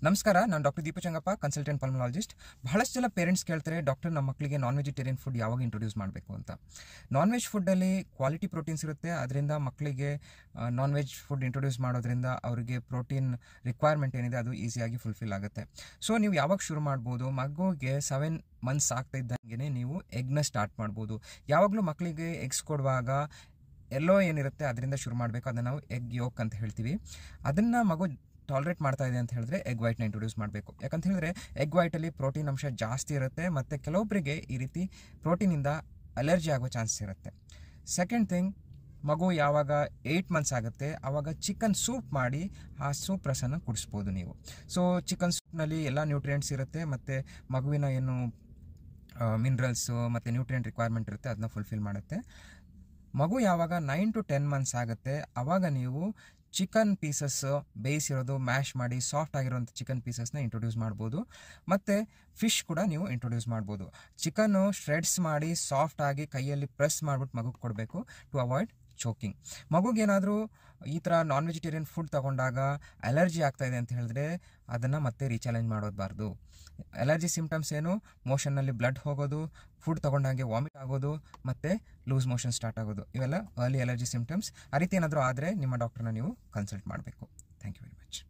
ನಮಸ್ಕಾರ, ನಾನು doctor ದೀಪಚಂಗಪ್ಪ, consultant pulmonologist. ಬಹಳಷ್ಟು ಜನ ಪೇರೆಂಟ್ಸ್ ಕೇಳ್ತಾರೆ, ಡಾಕ್ಟರ್ ನಮ್ಮ ಮಕ್ಕಳಿಗೆ ನಾನ್ ವೆಜಿಟೇರಿಯನ್ ಫುಡ್ ಯಾವಾಗ ಇಂಟ್ರೊಡ್ಯೂಸ್ ಮಾಡಬೇಕು ಅಂತ. ನಾನ್ ವೆಜ್ ಫುಡ್ಡಲ್ಲಿ ಕ್ವಾಲಿಟಿ ಪ್ರೋಟೀನ್ಸ್ ಇರುತ್ತೆ. ಅದರಿಂದ ಮಕ್ಕಳಿಗೆ ನಾನ್ ವೆಜ್ ಫುಡ್ ಇಂಟ್ರೊಡ್ಯೂಸ್ ಮಾಡೋದ್ರಿಂದ ಅವರಿಗೆ ಪ್ರೋಟೀನ್ ರಿಕ್ವೈರ್ಮೆಂಟ್ ಏನಿದೆ ಅದು ಈಸಿಯಾಗಿ ಫುಲ್ಫಿಲ್ ಆಗುತ್ತೆ. ಸೊ ನೀವು ಯಾವಾಗ ಶುರು ಮಾಡ್ಬೋದು? ಮಗುಗೆ 7 ಮಂತ್ಸ್ ಆಗ್ತಾ ಇದ್ದಂಗೆ ನೀವು ಎಗ್ನ ಸ್ಟಾರ್ಟ್ ಮಾಡ್ಬೋದು. ಯಾವಾಗಲೂ ಮಕ್ಕಳಿಗೆ ಎಗ್ಸ್ ಕೊಡುವಾಗ ಎಲ್ಲೋ ಏನಿರುತ್ತೆ ಅದರಿಂದ ಶುರು ಮಾಡಬೇಕು. ಅದನ್ನು ನಾವು ಎಗ್ ಯೋಕ್ ಅಂತ ಹೇಳ್ತೀವಿ. ಅದನ್ನು ಮಗು ಟಾಲರೇಟ್ ಮಾಡ್ತಾ ಇದೆ ಅಂತ ಹೇಳಿದ್ರೆ ಎಗ್ ವೈಟ್ನ ಇಂಟ್ರೊಡ್ಯೂಸ್ ಮಾಡಬೇಕು. ಯಾಕಂತ ಹೇಳಿದ್ರೆ ಎಗ್ ವೈಟಲ್ಲಿ ಪ್ರೋಟೀನ್ ಅಂಶ ಜಾಸ್ತಿ ಇರುತ್ತೆ ಮತ್ತು ಕೆಲವೊಬ್ಬರಿಗೆ ಈ ರೀತಿ ಪ್ರೋಟೀನಿಂದ ಅಲರ್ಜಿ ಆಗೋ ಚಾನ್ಸಸ್ ಇರುತ್ತೆ. ಸೆಕೆಂಡ್ ಥಿಂಗ್, ಮಗು ಯಾವಾಗ 8 ಮಂತ್ಸ್ ಆಗುತ್ತೆ ಆವಾಗ ಚಿಕನ್ ಸೂಪ್ ಮಾಡಿ ಆ ಸೂಪ್ ರಸನ ಕುಡಿಸ್ಬೋದು ನೀವು. ಸೊ ಚಿಕನ್ ಸೂಪ್ನಲ್ಲಿ ಎಲ್ಲ ನ್ಯೂಟ್ರಿಯೆಂಟ್ಸ್ ಇರುತ್ತೆ ಮತ್ತು ಮಗುವಿನ ಏನು ಮಿನರಲ್ಸು ಮತ್ತು ನ್ಯೂಟ್ರಿಯೆಂಟ್ ರಿಕ್ವೈರ್ಮೆಂಟ್ ಇರುತ್ತೆ ಅದನ್ನ ಫುಲ್ಫಿಲ್ ಮಾಡುತ್ತೆ. ಮಗು ಯಾವಾಗ 9 to 10 ಮಂತ್ಸ್ ಆಗುತ್ತೆ ಆವಾಗ ನೀವು ಚಿಕನ್ ಪೀಸಸ್ ಬೇಯಿಸಿರೋದು ಮ್ಯಾಶ್ ಮಾಡಿ ಸಾಫ್ಟ್ ಆಗಿರೋಂಥ ಚಿಕನ್ ಪೀಸಸ್ನ ಇಂಟ್ರೊಡ್ಯೂಸ್ ಮಾಡ್ಬೋದು. ಮತ್ತು ಫಿಶ್ ಕೂಡ ನೀವು ಇಂಟ್ರೊಡ್ಯೂಸ್ ಮಾಡ್ಬೋದು. ಚಿಕನ್ನು ಶ್ರೆಡ್ಸ್ ಮಾಡಿ ಸಾಫ್ಟ್ ಆಗಿ ಕೈಯಲ್ಲಿ ಪ್ರೆಸ್ ಮಾಡಿಬಿಟ್ಟು ಮಗುಗೆ ಕೊಡಬೇಕು ಟು ಅವಾಯ್ಡ್ ಚೋಕಿಂಗ್. ಮಗುಗೇನಾದರೂ ಈ ಥರ ನಾನ್ ವೆಜಿಟೇರಿಯನ್ ಫುಡ್ ತೊಗೊಂಡಾಗ ಅಲರ್ಜಿ ಆಗ್ತಾಯಿದೆ ಅಂತ ಹೇಳಿದ್ರೆ ಅದನ್ನು ಮತ್ತೆ ರೀಚಾಲೆಂಜ್ ಮಾಡೋದಬಾರ್ದು. ಅಲರ್ಜಿ ಸಿಮ್ಟಮ್ಸ್ ಏನು? ಮೋಷನ್ನಲ್ಲಿ ಬ್ಲಡ್ ಹೋಗೋದು, ಫುಡ್ ತೊಗೊಂಡಾಗೆ ವಾಮಿಟ್ ಆಗೋದು ಮತ್ತು ಲೂಸ್ ಮೋಷನ್ ಸ್ಟಾರ್ಟ್ ಆಗೋದು. ಇವೆಲ್ಲ ಅರ್ಲಿ ಅಲರ್ಜಿ ಸಿಮ್ಟಮ್ಸ್. ಆ ರೀತಿ ಏನಾದರೂ ಆದರೆ ನಿಮ್ಮ ಡಾಕ್ಟರ್ನ ನೀವು ಕನ್ಸಲ್ಟ್ ಮಾಡಬೇಕು. Thank you very much.